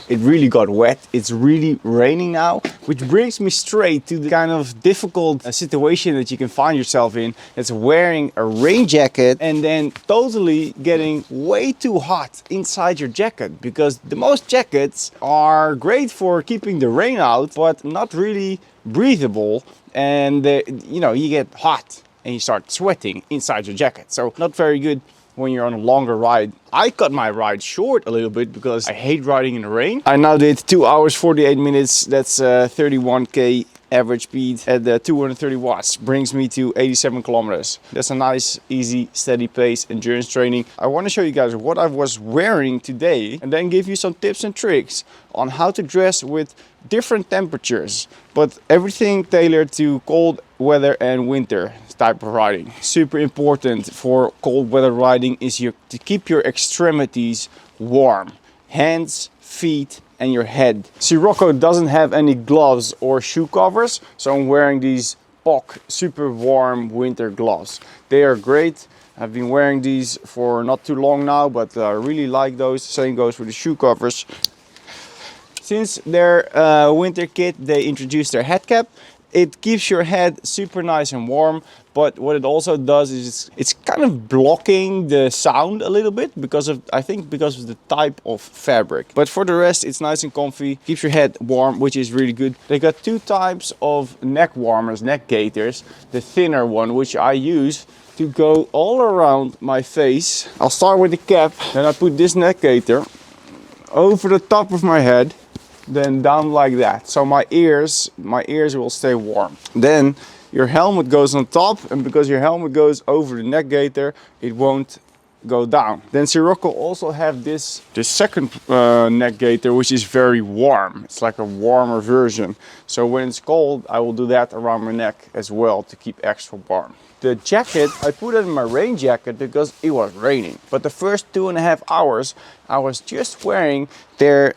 it really got wet. It's really raining now, which brings me straight to the kind of difficult situation that you can find yourself in. It's wearing a rain jacket and then totally getting way too hot inside your jacket, because the most jackets are great for keeping the rain out, but not really breathable, and you know, you get hot and you start sweating inside your jacket. So not very good when you're on a longer ride. I cut my ride short a little bit because I hate riding in the rain. I now did 2 hours 48 minutes. That's 31k average speed at 230 watts. Brings me to 87 kilometers. That's a nice, easy, steady pace endurance training. I want to show you guys what I was wearing today and then give you some tips and tricks on how to dress with different temperatures, but everything tailored to cold weather and winter type of riding. Super important for cold weather riding is to keep your extremities warm. Hands, feet and your head. Sirocco doesn't have any gloves or shoe covers, so I'm wearing these POC super warm winter gloves. They are great. I've been wearing these for not too long now, but I really like those. Same goes for the shoe covers. Since their winter kit, they introduced their head cap. It keeps your head super nice and warm, but what it also does is it's kind of blocking the sound a little bit because of, I think because of the type of fabric. But for the rest, it's nice and comfy, keeps your head warm, which is really good. They got two types of neck warmers, neck gaiters. The thinner one, which I use to go all around my face. I'll start with the cap, then I put this neck gaiter over the top of my head, then down like that, so my ears will stay warm. Then your helmet goes on top, and because your helmet goes over the neck gaiter, it won't go down. Then Sirocco also have this second neck gaiter, which is very warm. It's like a warmer version, so when it's cold I will do that around my neck as well to keep extra warm. The jacket, I put it in my rain jacket because it was raining. But the first 2.5 hours, I was just wearing their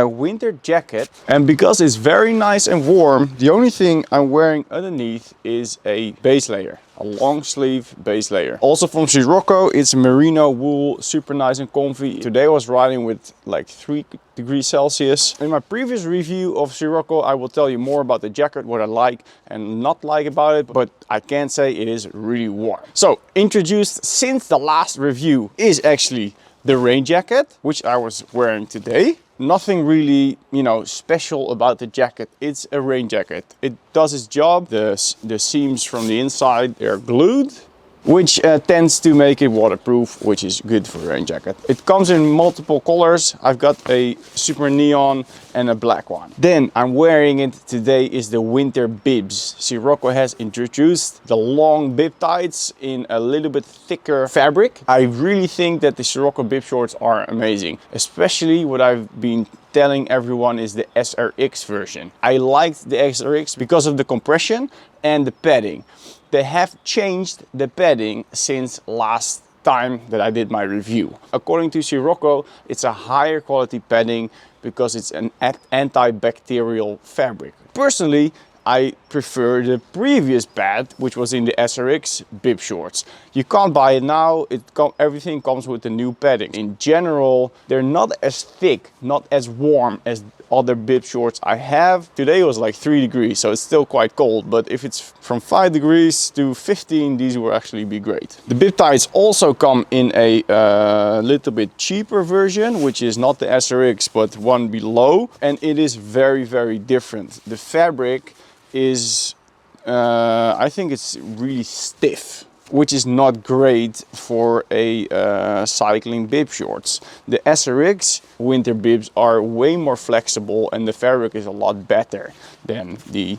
winter jacket. And because it's very nice and warm, the only thing I'm wearing underneath is a base layer. A long sleeve base layer. Also from Sirocco, it's merino wool, super nice and comfy. Today I was riding with like 3 degrees Celsius. In my previous review of Sirocco, I will tell you more about the jacket, what I like and not like about it, but I can say it is really warm. So introduced since the last review is actually the rain jacket, which I was wearing today. Nothing really, you know, special about the jacket. It's a rain jacket. It does its job. The seams from the inside, they're glued, which tends to make it waterproof, which is good for a rain jacket. It comes in multiple colors. I've got a super neon and a black one. Then I'm wearing it today is the winter bibs. Sirocco has introduced the long bib tights in a little bit thicker fabric. I really think that the Sirocco bib shorts are amazing. Especially what I've been telling everyone is the SRX version. I liked the SRX because of the compression and the padding. They have changed the padding since last time that I did my review. According to Sirocco, it's a higher quality padding because it's an antibacterial fabric. Personally, I prefer the previous pad, which was in the SRX bib shorts. You can't buy it now, everything comes with the new padding. In general, they're not as thick, not as warm as other bib shorts I have. Today was like 3 degrees, so it's still quite cold, but if it's from 5 degrees to 15, these will actually be great. The bib tights also come in a little bit cheaper version, which is not the SRX, but one below, and it is very, very different. The fabric is, I think it's really stiff, which is not great for a cycling bib shorts. The SRX winter bibs are way more flexible and the fabric is a lot better than the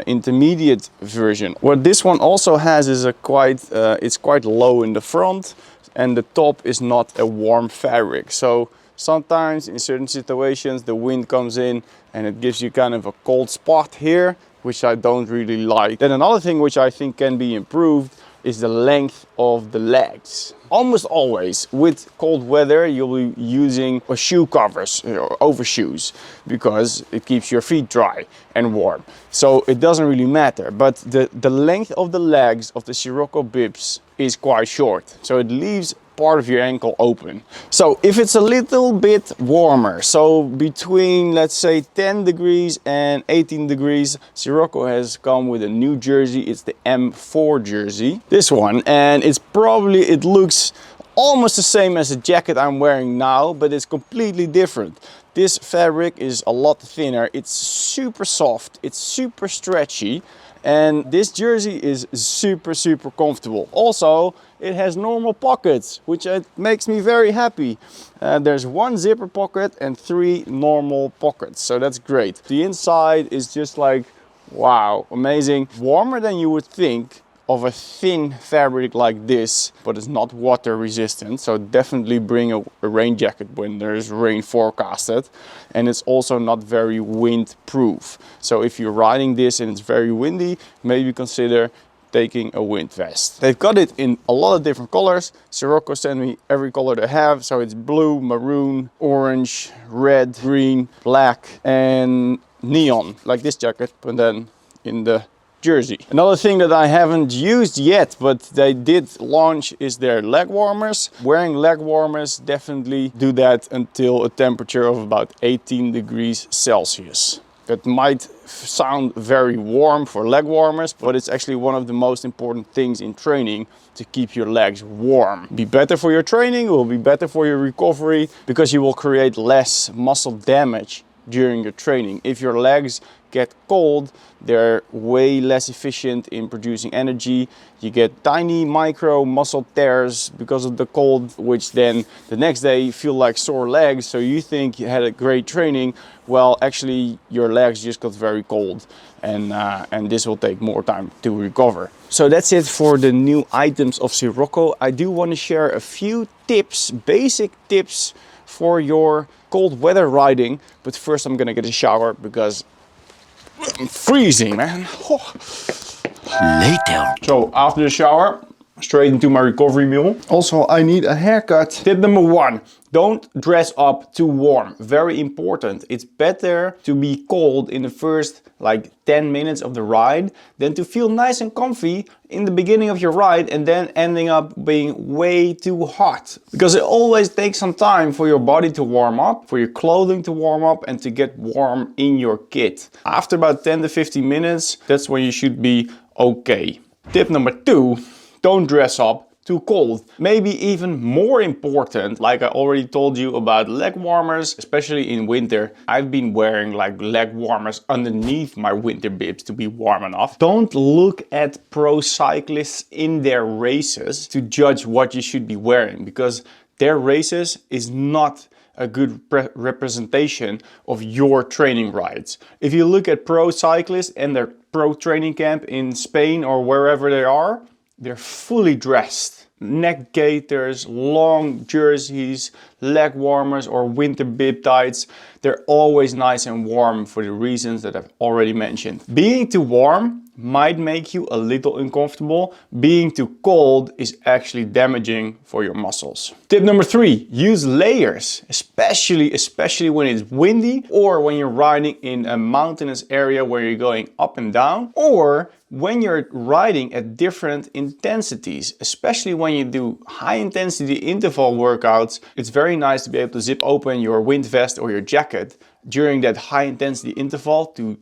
intermediate version. What this one also has is it's quite low in the front, and the top is not a warm fabric. So sometimes in certain situations the wind comes in and it gives you kind of a cold spot here, which I don't really like. Then another thing which I think can be improved is the length of the legs. Almost always with cold weather you'll be using shoe covers or overshoes because it keeps your feet dry and warm. So it doesn't really matter, but the length of the legs of the Sirocco bibs is quite short. So it leaves part of your ankle open. So if it's a little bit warmer, so between let's say 10 degrees and 18 degrees, Sirocco has come with a new jersey. It's the M4 jersey, this one, and it looks almost the same as the jacket I'm wearing now, but it's completely different. This fabric is a lot thinner, it's super soft, it's super stretchy, and this jersey is super comfortable. Also, it has normal pockets, which makes me very happy. There's one zipper pocket and 3 normal pockets, so that's great. The inside is just like, wow, amazing. Warmer than you would think of a thin fabric like this, but it's not water resistant, so definitely bring a rain jacket when there's rain forecasted. And it's also not very wind proof, so if you're riding this and it's very windy, maybe consider taking a wind vest. They've got it in a lot of different colors. Sirocco sent me every color they have, so it's blue, maroon, orange, red, green, black and neon, like this jacket, but then in the jersey. Another thing that I haven't used yet, but they did launch, is their leg warmers. Wearing leg warmers, definitely do that until a temperature of about 18 degrees Celsius. That might sound very warm for leg warmers, but it's actually one of the most important things in training, to keep your legs warm. Be better for your training, it will be better for your recovery, because you will create less muscle damage during your training. If your legs get cold, they're way less efficient in producing energy. You get tiny micro muscle tears because of the cold, which then the next day you feel like sore legs, so you think you had a great training. Well, actually your legs just got very cold, and this will take more time to recover. So that's it for the new items of Sirocco. I do want to share a few tips, basic tips for your cold weather riding, but first I'm gonna get a shower because I'm freezing, man. Oh. Later. So after the shower, straight into my recovery meal. Also, I need a haircut. Tip number 1, don't dress up too warm. Very important. It's better to be cold in the first like 10 minutes of the ride than to feel nice and comfy in the beginning of your ride and then ending up being way too hot. Because it always takes some time for your body to warm up, for your clothing to warm up, and to get warm in your kit. After about 10 to 15 minutes, that's when you should be okay. Tip number 2, don't dress up too cold. Maybe even more important, like I already told you about leg warmers, especially in winter, I've been wearing like leg warmers underneath my winter bibs to be warm enough. Don't look at pro cyclists in their races to judge what you should be wearing, because their races is not a good representation of your training rides. If you look at pro cyclists and their pro training camp in Spain or wherever they are, they're fully dressed. Neck gaiters, long jerseys, leg warmers or winter bib tights. They're always nice and warm for the reasons that I've already mentioned. Being too warm might make you a little uncomfortable. Being too cold is actually damaging for your muscles. Tip number 3, use layers, especially when it's windy or when you're riding in a mountainous area where you're going up and down, or when you're riding at different intensities, especially when you do high intensity interval workouts. It's very nice to be able to zip open your wind vest or your jacket during that high intensity interval to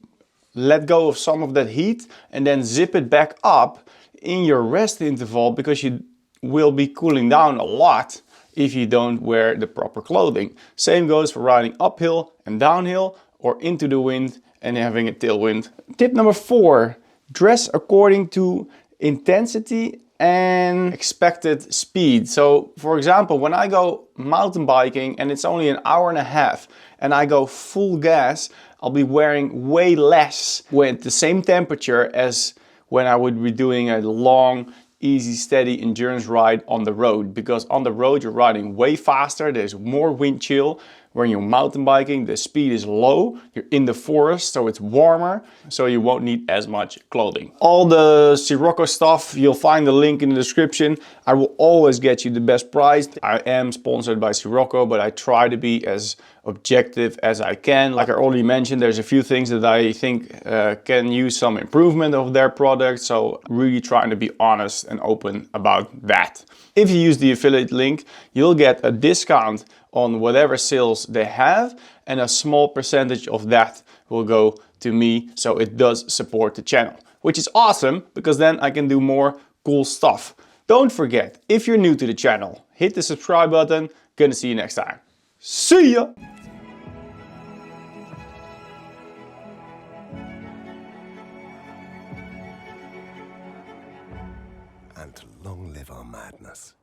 let go of some of that heat and then zip it back up in your rest interval, because you will be cooling down a lot if you don't wear the proper clothing. Same goes for riding uphill and downhill or into the wind and having a tailwind. Tip number 4, dress according to intensity and expected speed. So for example, when I go mountain biking and it's only an hour and a half and I go full gas, I'll be wearing way less with the same temperature as when I would be doing a long, easy, steady endurance ride on the road. Because on the road you're riding way faster, there's more wind chill, when you're mountain biking, the speed is low, you're in the forest, so it's warmer, so you won't need as much clothing. All the Sirocco stuff, you'll find the link in the description. I will always get you the best price. I am sponsored by Sirocco, but I try to be as objective as I can. Like I already mentioned, there's a few things that I think can use some improvement of their product, so really trying to be honest and open about that. If you use the affiliate link, you'll get a discount on whatever sales they have, and a small percentage of that will go to me, so it does support the channel, which is awesome because then I can do more cool stuff. Don't forget, if you're new to the channel, hit the subscribe button. Gonna see you next time. See ya! And long live our madness.